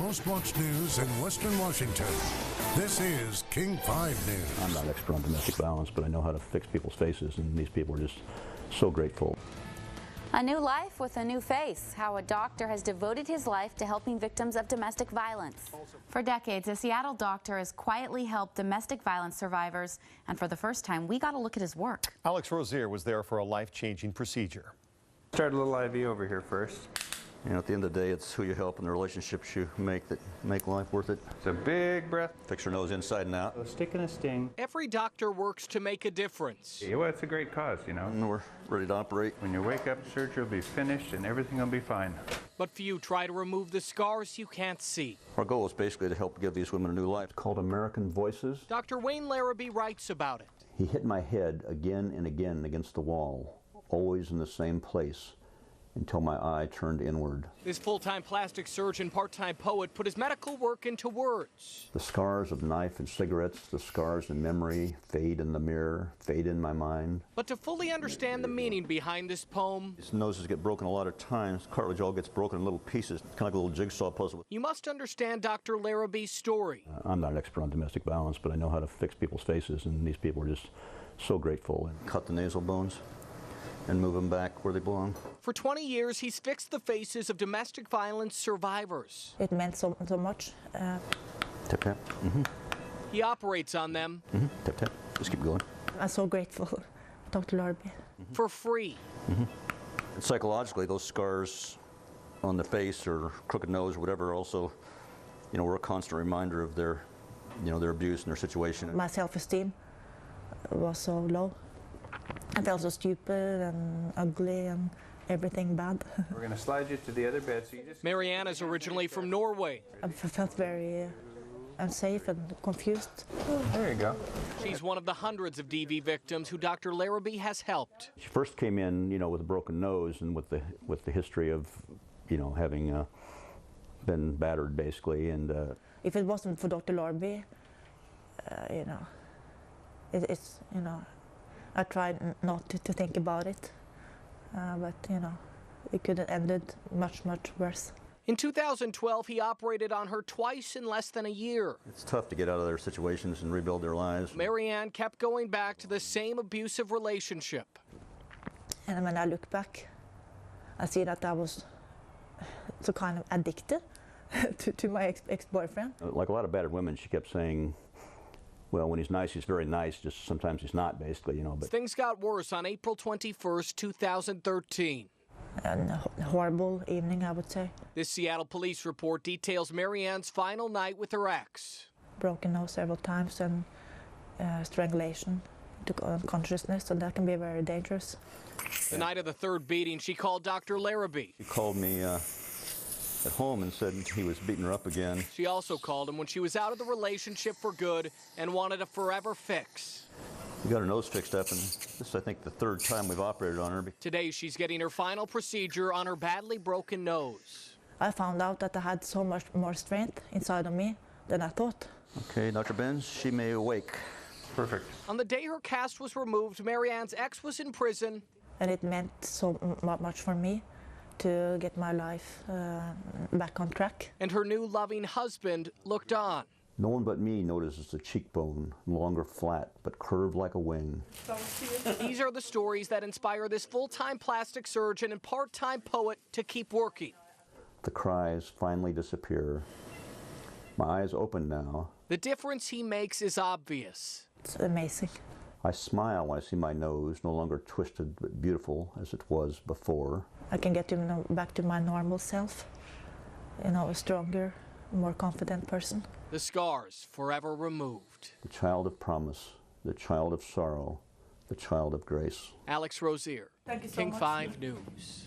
most watched news in Western Washington. This is King 5 News. I'm not an expert on domestic violence, but I know how to fix people's faces, and these people are just so grateful. A new life with a new face. How a doctor has devoted his life to helping victims of domestic violence. For decades, a Seattle doctor has quietly helped domestic violence survivors, and for the first time, we got a look at his work. Alex Rozier was there for a life-changing procedure. Start a little IV over here first. You know, at the end of the day, it's who you help and the relationships you make that make life worth it. It's a big breath. Fix your nose inside and out. A stick and a sting. Every doctor works to make a difference. Yeah, well, it's a great cause, you know. And we're ready to operate. When you wake up, surgery will be finished and everything will be fine. But few try to remove the scars you can't see. Our goal is basically to help give these women a new life. It's called American Voices. Dr. Wayne Larrabee writes about it. He hit my head again and again against the wall, always in the same place, until my eye turned inward. This full-time plastic surgeon, part-time poet, put his medical work into words. The scars of knife and cigarettes, the scars in memory, fade in the mirror, fade in my mind. But to fully understand the meaning behind this poem, His noses get broken a lot of times. Cartilage all gets broken in little pieces, kind of like a little jigsaw puzzle. you must understand Dr. Larrabee's story. I'm not an expert on domestic violence, but I know how to fix people's faces, and these people are just so grateful. And cut the nasal bones and move them back where they belong. For 20 years, he's fixed the faces of domestic violence survivors. It meant so much. Tap, tap. Mm-hmm. He operates on them Mm-hmm. Tap, tap. Just keep going. I'm so grateful, Dr. Larrabee. for free. And psychologically, those scars on the face or crooked nose or whatever also, you know, were a constant reminder of their, you know, their abuse and their situation. My self-esteem was so low. I felt so stupid and ugly and everything bad. We're going to slide you to the other bed. So you just. Mariana's originally from Norway. I felt very unsafe and confused. There you go. She's one of the hundreds of DV victims who Dr. Larrabee has helped. She first came in, you know, with a broken nose and with the history of, you know, having been battered basically. And If it wasn't for Dr. Larrabee, you know, it's, you know, I tried not to think about it, but, you know, it could have ended much, much worse. In 2012, he operated on her twice in less than a year. it's tough to get out of their situations and rebuild their lives. Marianne kept going back to the same abusive relationship. And when I look back, I see that I was so kind of addicted to my ex-boyfriend. Like a lot of battered women, she kept saying, well, when he's nice, he's very nice, just sometimes he's not, basically, you know. But Things got worse on April 21st, 2013. And a horrible evening, I would say. This Seattle police report details Marianne's final night with her ex. Broken nose several times and strangulation to unconsciousness, and that can be very dangerous. The night of the third beating, she called Dr. Larrabee. she called me at home and said he was beating her up again. She also called him when she was out of the relationship for good and wanted a forever fix. We got her nose fixed up, and this is, I think, the third time we've operated on her. Today, she's getting her final procedure on her badly broken nose. I found out that I had so much more strength inside of me than I thought. Okay, Dr. Benz, she may awake. Perfect. On the day her cast was removed, Marianne's ex was in prison. And it meant so much for me to get my life back on track. And her new loving husband looked on. No one but me notices the cheekbone, no longer flat, but curved like a wing. These are the stories that inspire this full-time plastic surgeon and part-time poet to keep working. The cries finally disappear. My eyes open now. The difference he makes is obvious. It's amazing. I smile when I see my nose, no longer twisted but beautiful as it was before. I can get back to my normal self, you know, a stronger, more confident person. The scars forever removed. The child of promise, the child of sorrow, the child of grace. Alex Rozier, Thank you so King much. 5 News.